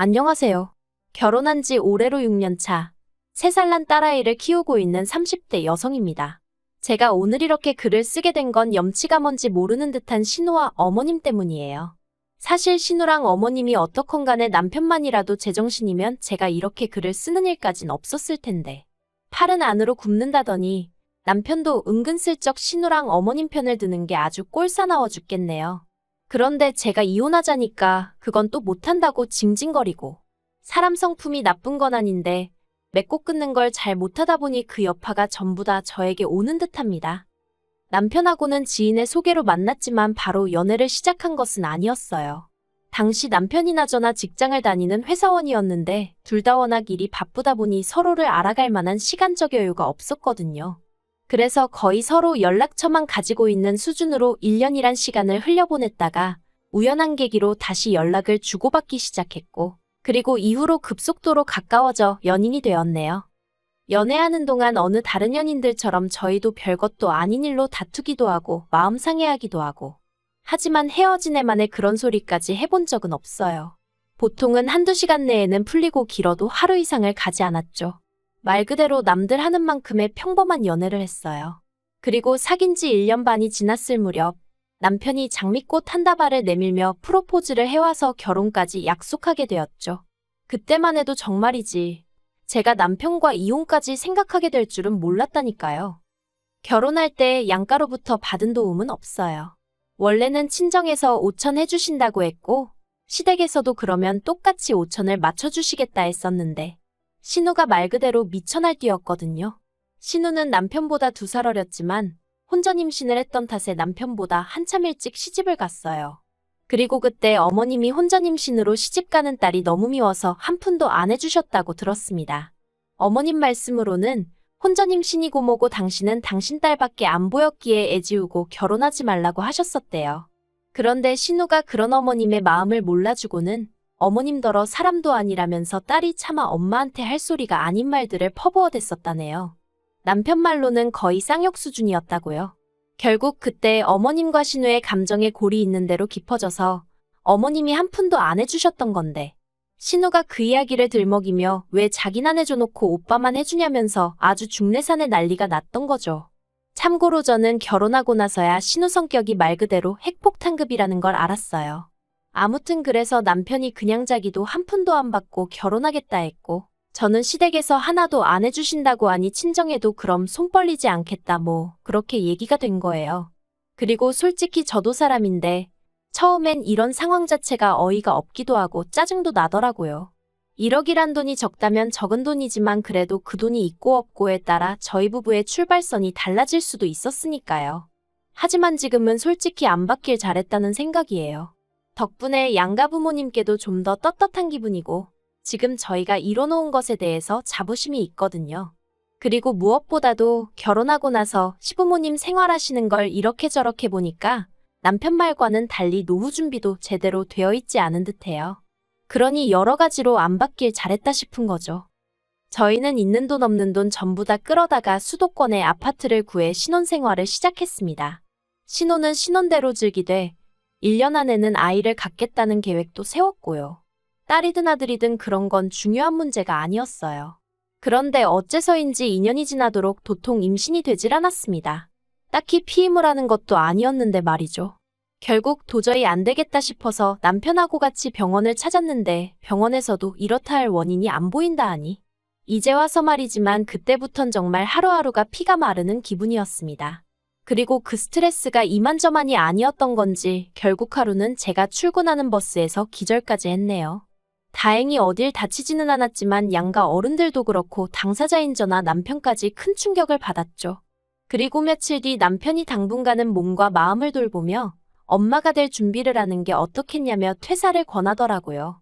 안녕하세요. 결혼한 지 올해로 6년 차, 3살 난 딸아이를 키우고 있는 30대 여성입니다. 제가 오늘 이렇게 글을 쓰게 된 건 염치가 뭔지 모르는 듯한 신우와 어머님 때문이에요. 사실 신우랑 어머님이 어떻건 간에 남편만이라도 제정신이면 제가 이렇게 글을 쓰는 일까진 없었을 텐데. 팔은 안으로 굽는다더니 남편도 은근슬쩍 신우랑 어머님 편을 드는 게 아주 꼴사나워 죽겠네요. 그런데 제가 이혼하자니까 그건 또 못한다고 징징거리고. 사람 성품이 나쁜 건 아닌데 맺고 끊는 걸 잘 못하다 보니 그 여파가 전부 다 저에게 오는 듯합니다. 남편하고는 지인의 소개로 만났지만 바로 연애를 시작한 것은 아니었어요. 당시 남편이나 저나 직장을 다니는 회사원이었는데 둘 다 워낙 일이 바쁘다 보니 서로를 알아갈 만한 시간적 여유가 없었거든요. 그래서 거의 서로 연락처만 가지고 있는 수준으로 1년이란 시간을 흘려보냈다가 우연한 계기로 다시 연락을 주고받기 시작했고, 그리고 이후로 급속도로 가까워져 연인이 되었네요. 연애하는 동안 어느 다른 연인들처럼 저희도 별것도 아닌 일로 다투기도 하고 마음 상해하기도 하고, 하지만 헤어진 애만에 그런 소리까지 해본 적은 없어요. 보통은 한두 시간 내에는 풀리고 길어도 하루 이상을 가지 않았죠. 말 그대로 남들 하는 만큼의 평범한 연애를 했어요. 그리고 사귄 지 1년 반이 지났을 무렵 남편이 장미꽃 한 다발을 내밀며 프로포즈를 해와서 결혼까지 약속하게 되었죠. 그때만 해도 정말이지 제가 남편과 이혼까지 생각하게 될 줄은 몰랐다니까요. 결혼할 때 양가로부터 받은 도움은 없어요. 원래는 친정에서 5천 해주신다고 했고 시댁에서도 그러면 똑같이 5천을 맞춰주시겠다 했었는데 신우가 말 그대로 미쳐날뛰었거든요. 신우는 남편보다 2살 어렸지만 혼전 임신을 했던 탓에 남편보다 한참 일찍 시집을 갔어요. 그리고 그때 어머님이 혼전 임신으로 시집 가는 딸이 너무 미워서 한 푼도 안 해주셨다고 들었습니다. 어머님 말씀으로는 혼전 임신이고 뭐고 당신은 당신 딸밖에 안 보였기에 애지우고 결혼하지 말라고 하셨었대요. 그런데 신우가 그런 어머님의 마음을 몰라주고는 어머님더러 사람도 아니라면서 딸이 차마 엄마한테 할 소리가 아닌 말들을 퍼부어댔었다네요. 남편 말로는 거의 쌍욕 수준이었다고요. 결국 그때 어머님과 신우의 감정에 골이 있는 대로 깊어져서 어머님이 한 푼도 안 해주셨던 건데 신우가 그 이야기를 들먹이며 왜 자기는 해줘놓고 오빠만 해주냐면서 아주 중내산의 난리가 났던 거죠. 참고로 저는 결혼하고 나서야 신우 성격이 말 그대로 핵폭탄급이라는 걸 알았어요. 아무튼 그래서 남편이 그냥 자기도 한 푼도 안 받고 결혼하겠다 했고 저는 시댁에서 하나도 안 해주신다고 하니 친정에도 그럼 손 벌리지 않겠다 뭐 그렇게 얘기가 된 거예요. 그리고 솔직히 저도 사람인데 처음엔 이런 상황 자체가 어이가 없기도 하고 짜증도 나더라고요. 1억이란 돈이 적다면 적은 돈이지만 그래도 그 돈이 있고 없고에 따라 저희 부부의 출발선이 달라질 수도 있었으니까요. 하지만 지금은 솔직히 안 받길 잘했다는 생각이에요. 덕분에 양가 부모님께도 좀 더 떳떳한 기분이고 지금 저희가 이뤄놓은 것에 대해서 자부심이 있거든요. 그리고 무엇보다도 결혼하고 나서 시부모님 생활하시는 걸 이렇게 저렇게 보니까 남편 말과는 달리 노후 준비도 제대로 되어 있지 않은 듯해요. 그러니 여러 가지로 안 받길 잘했다 싶은 거죠. 저희는 있는 돈 없는 돈 전부 다 끌어다가 수도권에 아파트를 구해 신혼생활을 시작했습니다. 신혼은 신혼대로 즐기되 1년 안에는 아이를 갖겠다는 계획도 세웠고요. 딸이든 아들이든 그런 건 중요한 문제가 아니었어요. 그런데 어째서인지 2년이 지나도록 도통 임신이 되질 않았습니다. 딱히 피임을 하는 것도 아니었는데 말이죠. 결국 도저히 안 되겠다 싶어서 남편하고 같이 병원을 찾았는데 병원에서도 이렇다 할 원인이 안 보인다 하니 이제 와서 말이지만 그때부턴 정말 하루하루가 피가 마르는 기분이었습니다. 그리고 그 스트레스가 이만저만이 아니었던 건지 결국 하루는 제가 출근하는 버스에서 기절까지 했네요. 다행히 어딜 다치지는 않았지만 양가 어른들도 그렇고 당사자인 저나 남편까지 큰 충격을 받았죠. 그리고 며칠 뒤 남편이 당분간은 몸과 마음을 돌보며 엄마가 될 준비를 하는 게 어떻겠냐며 퇴사를 권하더라고요.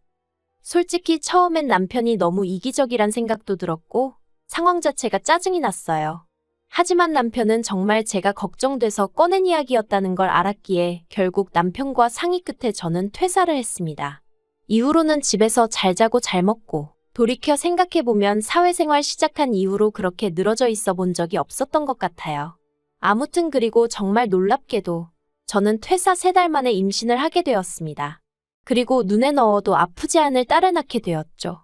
솔직히 처음엔 남편이 너무 이기적이란 생각도 들었고 상황 자체가 짜증이 났어요. 하지만 남편은 정말 제가 걱정돼서 꺼낸 이야기였다는 걸 알았기에 결국 남편과 상의 끝에 저는 퇴사를 했습니다. 이후로는 집에서 잘 자고 잘 먹고 돌이켜 생각해보면 사회생활 시작한 이후로 그렇게 늘어져 있어 본 적이 없었던 것 같아요. 아무튼 그리고 정말 놀랍게도 저는 퇴사 3달 만에 임신을 하게 되었습니다. 그리고 눈에 넣어도 아프지 않을 딸을 낳게 되었죠.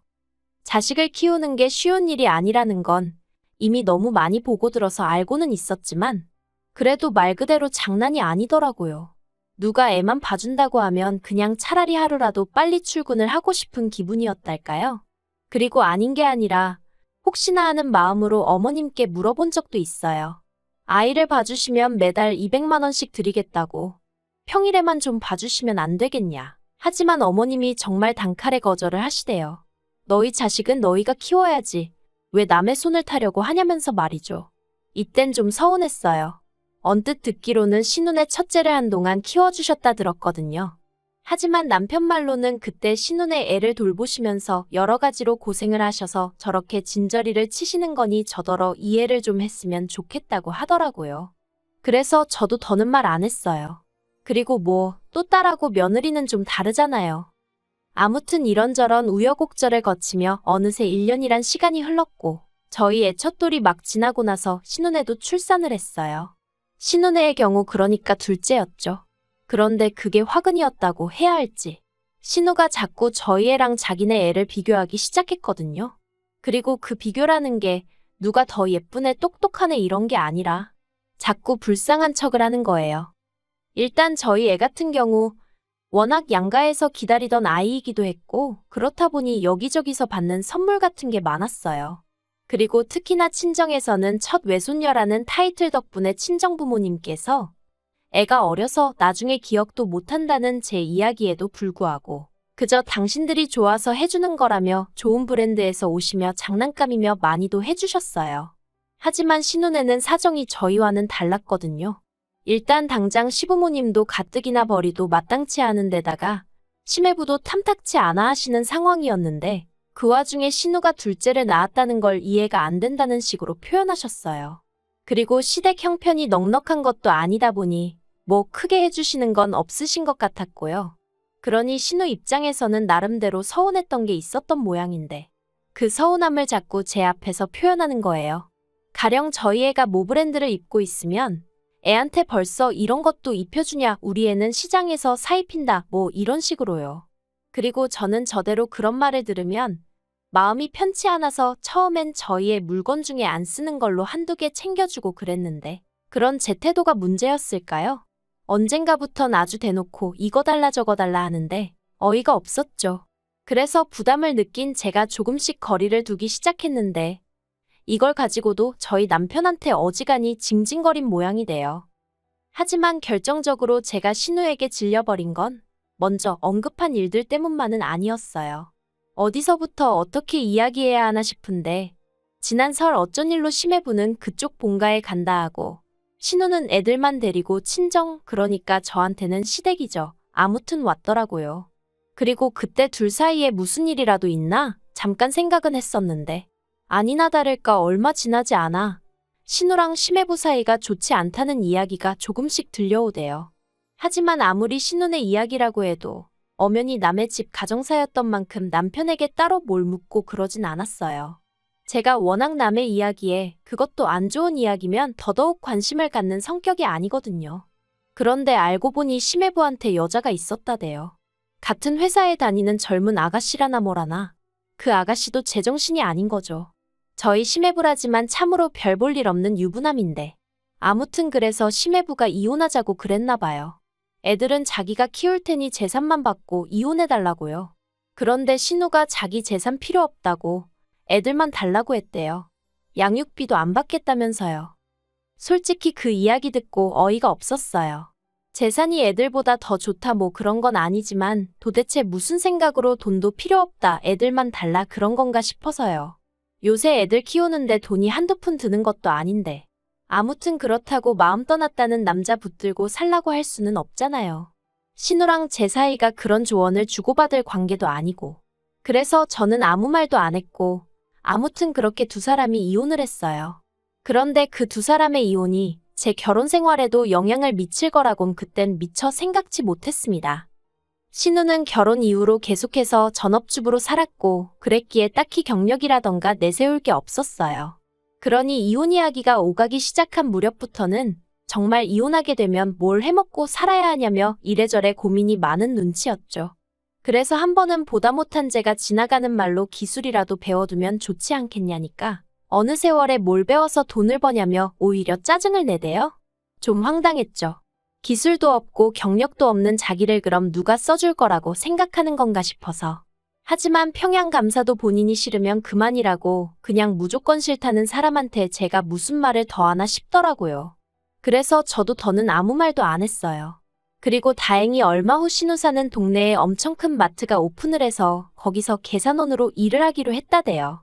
자식을 키우는 게 쉬운 일이 아니라는 건 이미 너무 많이 보고 들어서 알고는 있었지만 그래도 말 그대로 장난이 아니더라고요. 누가 애만 봐준다고 하면 그냥 차라리 하루라도 빨리 출근을 하고 싶은 기분이었달까요? 그리고 아닌 게 아니라 혹시나 하는 마음으로 어머님께 물어본 적도 있어요. 아이를 봐주시면 매달 200만 원씩 드리겠다고. 평일에만 좀 봐주시면 안 되겠냐. 하지만 어머님이 정말 단칼에 거절을 하시대요. 너희 자식은 너희가 키워야지. 왜 남의 손을 타려고 하냐면서 말이죠. 이땐 좀 서운했어요. 언뜻 듣기로는 신혼의 첫째를 한동안 키워주셨다 들었거든요. 하지만 남편 말로는 그때 신혼의 애를 돌보시면서 여러 가지로 고생을 하셔서 저렇게 진저리를 치시는 거니 저더러 이해를 좀 했으면 좋겠다고 하더라고요. 그래서 저도 더는 말 안 했어요. 그리고 뭐 또 딸하고 며느리는 좀 다르잖아요. 아무튼 이런저런 우여곡절을 거치며 어느새 1년이란 시간이 흘렀고 저희 애 첫돌이 막 지나고 나서 신혼에도 출산을 했어요. 신혼애의 경우 그러니까 둘째였죠. 그런데 그게 화근이었다고 해야 할지. 신우가 자꾸 저희 애랑 자기네 애를 비교하기 시작했거든요. 그리고 그 비교라는 게 누가 더 예쁜 애 똑똑한 애 이런 게 아니라 자꾸 불쌍한 척을 하는 거예요. 일단 저희 애 같은 경우 워낙 양가에서 기다리던 아이이기도 했고 그렇다 보니 여기저기서 받는 선물 같은 게 많았어요. 그리고 특히나 친정에서는 첫 외손녀라는 타이틀 덕분에 친정부모님께서 애가 어려서 나중에 기억도 못한다는 제 이야기에도 불구하고 그저 당신들이 좋아서 해주는 거라며 좋은 브랜드에서 옷이며 장난감이며 많이도 해주셨어요. 하지만 신혼에는 사정이 저희와는 달랐거든요. 일단 당장 시부모님도 가뜩이나 벌이도 마땅치 않은 데다가 시매부도 탐탁치 않아 하시는 상황이었는데 그 와중에 신우가 둘째를 낳았다는 걸 이해가 안 된다는 식으로 표현하셨어요. 그리고 시댁 형편이 넉넉한 것도 아니다 보니 뭐 크게 해주시는 건 없으신 것 같았고요. 그러니 신우 입장에서는 나름대로 서운했던 게 있었던 모양인데 그 서운함을 자꾸 제 앞에서 표현하는 거예요. 가령 저희 애가 모 브랜드를 입고 있으면 애한테 벌써 이런 것도 입혀주냐, 우리 애는 시장에서 사 입힌다, 뭐 이런 식으로요. 그리고 저는 저대로 그런 말을 들으면 마음이 편치 않아서 처음엔 저희의 물건 중에 안 쓰는 걸로 한두 개 챙겨주고 그랬는데 그런 제 태도가 문제였을까요? 언젠가부턴 아주 대놓고 이거 달라 저거 달라 하는데 어이가 없었죠. 그래서 부담을 느낀 제가 조금씩 거리를 두기 시작했는데 이걸 가지고도 저희 남편한테 어지간히 징징거린 모양이 돼요. 하지만 결정적으로 제가 신우에게 질려버린 건 먼저 언급한 일들 때문만은 아니었어요. 어디서부터 어떻게 이야기해야 하나 싶은데 지난 설 어쩐 일로 시매부는 그쪽 본가에 간다 하고 신우는 애들만 데리고 친정, 그러니까 저한테는 시댁이죠. 아무튼 왔더라고요. 그리고 그때 둘 사이에 무슨 일이라도 있나? 잠깐 생각은 했었는데 아니나 다를까 얼마 지나지 않아 신우랑 시매부 사이가 좋지 않다는 이야기가 조금씩 들려오대요. 하지만 아무리 신우네 이야기라고 해도 엄연히 남의 집 가정사였던 만큼 남편에게 따로 뭘 묻고 그러진 않았어요. 제가 워낙 남의 이야기에 그것도 안 좋은 이야기면 더더욱 관심을 갖는 성격이 아니거든요. 그런데 알고 보니 시매부한테 여자가 있었다대요. 같은 회사에 다니는 젊은 아가씨라나 뭐라나. 그 아가씨도 제정신이 아닌 거죠. 저희 시매부라지만 참으로 별 볼 일 없는 유부남인데. 아무튼 그래서 시매부가 이혼하자고 그랬나 봐요. 애들은 자기가 키울 테니 재산만 받고 이혼해달라고요. 그런데 신우가 자기 재산 필요 없다고 애들만 달라고 했대요. 양육비도 안 받겠다면서요. 솔직히 그 이야기 듣고 어이가 없었어요. 재산이 애들보다 더 좋다 뭐 그런 건 아니지만 도대체 무슨 생각으로 돈도 필요 없다 애들만 달라 그런 건가 싶어서요. 요새 애들 키우는데 돈이 한두 푼 드는 것도 아닌데. 아무튼 그렇다고 마음 떠났다는 남자 붙들고 살라고 할 수는 없잖아요. 신우랑 제 사이가 그런 조언을 주고받을 관계도 아니고. 그래서 저는 아무 말도 안 했고 아무튼 그렇게 두 사람이 이혼을 했어요. 그런데 그 두 사람의 이혼이 제 결혼 생활에도 영향을 미칠 거라곤 그땐 미처 생각지 못했습니다. 신우는 결혼 이후로 계속해서 전업주부로 살았고 그랬기에 딱히 경력이라던가 내세울 게 없었어요. 그러니 이혼 이야기가 오가기 시작한 무렵부터는 정말 이혼하게 되면 뭘 해먹고 살아야 하냐며 이래저래 고민이 많은 눈치였죠. 그래서 한 번은 보다 못한 제가 지나가는 말로 기술이라도 배워두면 좋지 않겠냐니까. 어느 세월에 뭘 배워서 돈을 버냐며 오히려 짜증을 내대요. 좀 황당했죠. 기술도 없고 경력도 없는 자기를 그럼 누가 써줄 거라고 생각하는 건가 싶어서. 하지만 평양 감사도 본인이 싫으면 그만이라고 그냥 무조건 싫다는 사람한테 제가 무슨 말을 더 하나 싶더라고요. 그래서 저도 더는 아무 말도 안 했어요. 그리고 다행히 얼마 후 신우 사는 동네에 엄청 큰 마트가 오픈을 해서 거기서 계산원으로 일을 하기로 했다대요.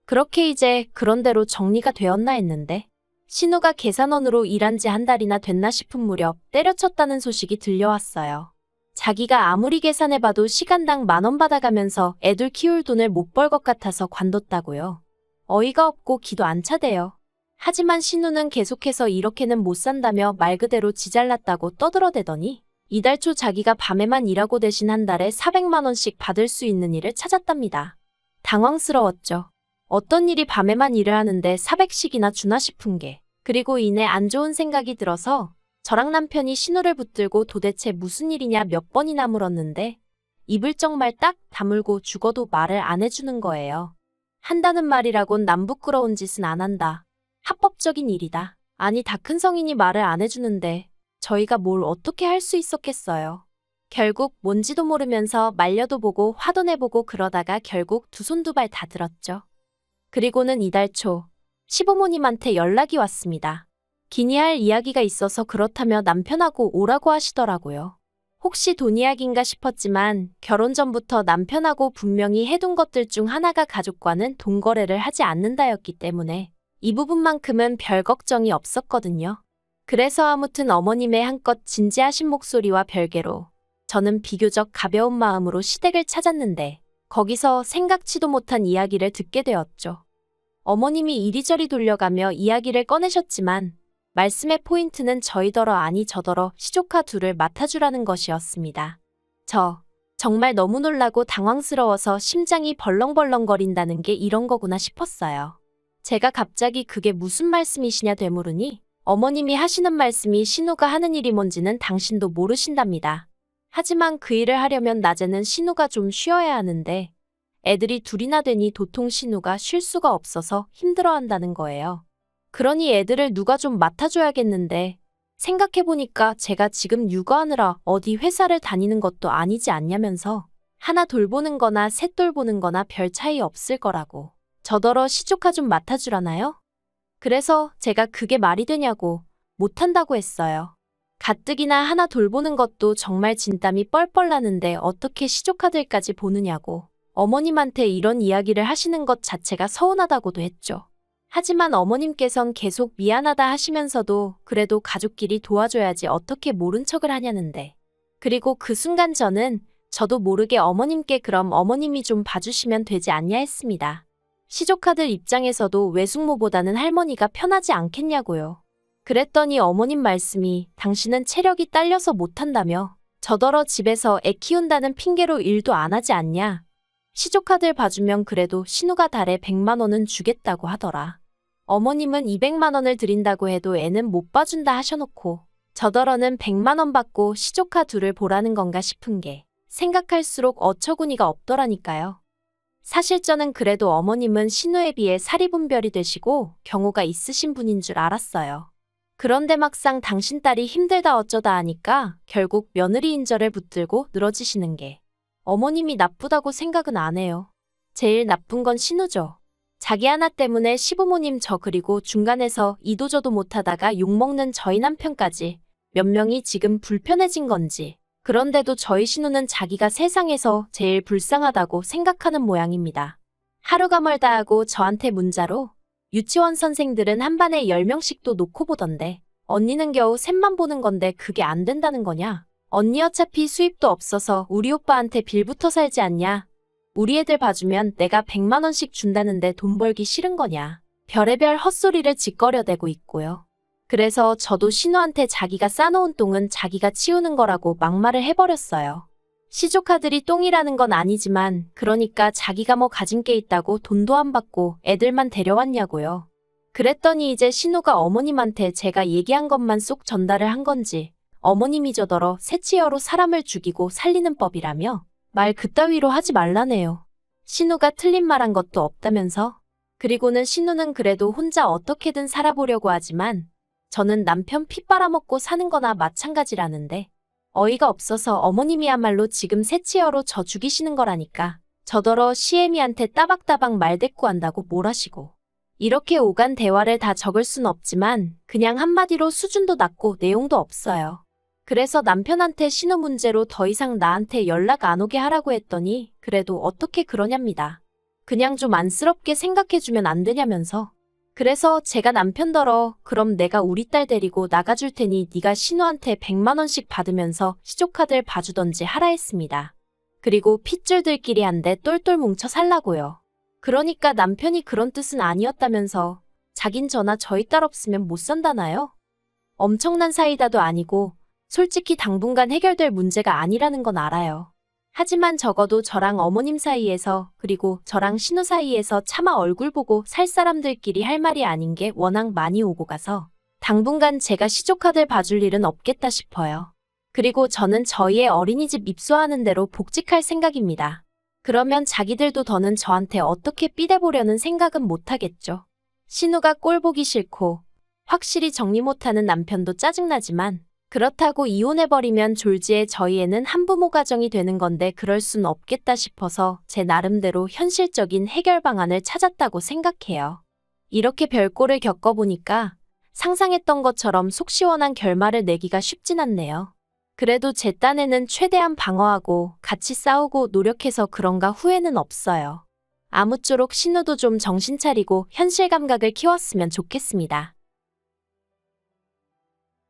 그렇게 이제 그런 대로 정리가 되었나 했는데 신우가 계산원으로 일한 지 한 달이나 됐나 싶은 무렵 때려쳤다는 소식이 들려왔어요. 자기가 아무리 계산해봐도 시간당 10,000원 받아가면서 애들 키울 돈을 못 벌 것 같아서 관뒀다고요. 어이가 없고 기도 안 차대요. 하지만 신우는 계속해서 이렇게는 못 산다며 말 그대로 지 잘났다고 떠들어대더니 이달 초 자기가 밤에만 일하고 대신 한 달에 400만 원씩 받을 수 있는 일을 찾았답니다. 당황스러웠죠. 어떤 일이 밤에만 일을 하는데 400씩이나 주나 싶은 게. 그리고 이내 안 좋은 생각이 들어서 저랑 남편이 신우를 붙들고 도대체 무슨 일이냐 몇 번이나 물었는데 입을 정말 딱 다물고 죽어도 말을 안 해주는 거예요. 한다는 말이라곤 남 부끄러운 짓은 안 한다. 합법적인 일이다. 아니 다 큰 성인이 말을 안 해주는데 저희가 뭘 어떻게 할 수 있었겠어요. 결국 뭔지도 모르면서 말려도 보고 화도 내보고 그러다가 결국 두 손 두 발 다 들었죠. 그리고는 이달 초 시부모님한테 연락이 왔습니다. 기니 할 이야기가 있어서 그렇다며 남편하고 오라고 하시더라고요. 혹시 돈 이야기인가 싶었지만 결혼 전부터 남편하고 분명히 해둔 것들 중 하나가 가족과는 돈 거래를 하지 않는다였기 때문에 이 부분만큼은 별 걱정이 없었거든요. 그래서 아무튼 어머님의 한껏 진지하신 목소리와 별개로 저는 비교적 가벼운 마음으로 시댁을 찾았는데 거기서 생각지도 못한 이야기를 듣게 되었죠. 어머님이 이리저리 돌려가며 이야기를 꺼내셨지만 말씀의 포인트는 저희더러 아니 저더러 시조카 둘을 맡아주라는 것이었습니다. 정말 너무 놀라고 당황스러워서 심장이 벌렁벌렁거린다는 게 이런 거구나 싶었어요. 제가 갑자기 그게 무슨 말씀이시냐 되물으니 어머님이 하시는 말씀이 신우가 하는 일이 뭔지는 당신도 모르신답니다. 하지만 그 일을 하려면 낮에는 신우가 좀 쉬어야 하는데 애들이 둘이나 되니 도통 신우가 쉴 수가 없어서 힘들어한다는 거예요. 그러니 애들을 누가 좀 맡아줘야겠는데 생각해보니까 제가 지금 육아하느라 어디 회사를 다니는 것도 아니지 않냐면서 하나 돌보는 거나 셋 돌보는 거나 별 차이 없을 거라고. 저더러 시조카 좀 맡아주라나요? 그래서 제가 그게 말이 되냐고 못한다고 했어요. 가뜩이나 하나 돌보는 것도 정말 진땀이 뻘뻘 나는데 어떻게 시조카들까지 보느냐고 어머님한테 이런 이야기를 하시는 것 자체가 서운하다고도 했죠. 하지만 어머님께선 계속 미안하다 하시면서도 그래도 가족끼리 도와줘야지 어떻게 모른 척을 하냐는데. 그리고 그 순간 저도 모르게 어머님께 그럼 어머님이 좀 봐주시면 되지 않냐 했습니다. 시조카들 입장에서도 외숙모보다는 할머니가 편하지 않겠냐고요. 그랬더니 어머님 말씀이 당신은 체력이 딸려서 못한다며 저더러 집에서 애 키운다는 핑계로 일도 안 하지 않냐. 시조카들 봐주면 그래도 신우가 달에 100만 원은 주겠다고 하더라. 어머님은 200만 원을 드린다고 해도 애는 못 봐준다 하셔놓고 저더러는 100만 원 받고 시조카 둘을 보라는 건가 싶은 게 생각할수록 어처구니가 없더라니까요. 사실 저는 그래도 어머님은 신우에 비해 사리분별이 되시고 경우가 있으신 분인 줄 알았어요. 그런데 막상 당신 딸이 힘들다 어쩌다 하니까 결국 며느리 인절을 붙들고 늘어지시는 게 어머님이 나쁘다고 생각은 안 해요. 제일 나쁜 건 신우죠. 자기 하나 때문에 시부모님 저 그리고 중간에서 이도저도 못하다가 욕먹는 저희 남편까지 몇 명이 지금 불편해진 건지. 그런데도 저희 신우는 자기가 세상에서 제일 불쌍하다고 생각하는 모양입니다. 하루가 멀다 하고 저한테 문자로 유치원 선생들은 한 반에 10명씩도 놓고 보던데 언니는 겨우 셋만 보는 건데 그게 안 된다는 거냐? 언니 어차피 수입도 없어서 우리 오빠한테 빌부터 살지 않냐? 우리 애들 봐주면 내가 100만 원씩 준다는데 돈 벌기 싫은 거냐? 별의별 헛소리를 짓거려대고 있고요. 그래서 저도 신우한테 자기가 싸놓은 똥은 자기가 치우는 거라고 막말을 해버렸어요. 시조카들이 똥이라는 건 아니지만 그러니까 자기가 뭐 가진 게 있다고 돈도 안 받고 애들만 데려왔냐고요. 그랬더니 이제 신우가 어머님한테 제가 얘기한 것만 쏙 전달을 한 건지 어머님이 저더러 새치여로 사람을 죽이고 살리는 법이라며 말 그따위로 하지 말라네요. 신우가 틀린 말 한 것도 없다면서. 그리고는 신우는 그래도 혼자 어떻게든 살아보려고 하지만 저는 남편 피 빨아먹고 사는 거나 마찬가지라는데 어이가 없어서 어머님이야말로 지금 새치여로 저 죽이시는 거라니까. 저더러 시애미한테 따박따박 말대꾸한다고 뭘 하시고. 이렇게 오간 대화를 다 적을 순 없지만 그냥 한마디로 수준도 낮고 내용도 없어요. 그래서 남편한테 신우 문제로 더 이상 나한테 연락 안 오게 하라고 했더니 그래도 어떻게 그러냐입니다. 그냥 좀 안쓰럽게 생각해주면 안 되냐면서. 그래서 제가 남편더러 그럼 내가 우리 딸 데리고 나가줄 테니 네가 신우한테 100만 원씩 받으면서 시조카들 봐주던지 하라 했습니다. 그리고 핏줄들끼리 한데 똘똘 뭉쳐 살라고요. 그러니까 남편이 그런 뜻은 아니었다면서 자긴 저나 저희 딸 없으면 못 산다나요? 엄청난 사이다도 아니고 솔직히 당분간 해결될 문제가 아니라는 건 알아요. 하지만 적어도 저랑 어머님 사이에서 그리고 저랑 신우 사이에서 차마 얼굴 보고 살 사람들끼리 할 말이 아닌 게 워낙 많이 오고 가서 당분간 제가 시조카들 봐줄 일은 없겠다 싶어요. 그리고 저는 저희의 어린이집 입소하는 대로 복직할 생각입니다. 그러면 자기들도 더는 저한테 어떻게 삐대보려는 생각은 못하겠죠. 신우가 꼴 보기 싫고 확실히 정리 못하는 남편도 짜증나지만 그렇다고 이혼해버리면 졸지에 저희 애는 한부모 가정이 되는 건데 그럴 순 없겠다 싶어서 제 나름대로 현실적인 해결 방안을 찾았다고 생각해요. 이렇게 별꼴을 겪어보니까 상상했던 것처럼 속 시원한 결말을 내기가 쉽진 않네요. 그래도 제 딴에는 최대한 방어하고 같이 싸우고 노력해서 그런가 후회는 없어요. 아무쪼록 신우도 좀 정신 차리고 현실 감각을 키웠으면 좋겠습니다.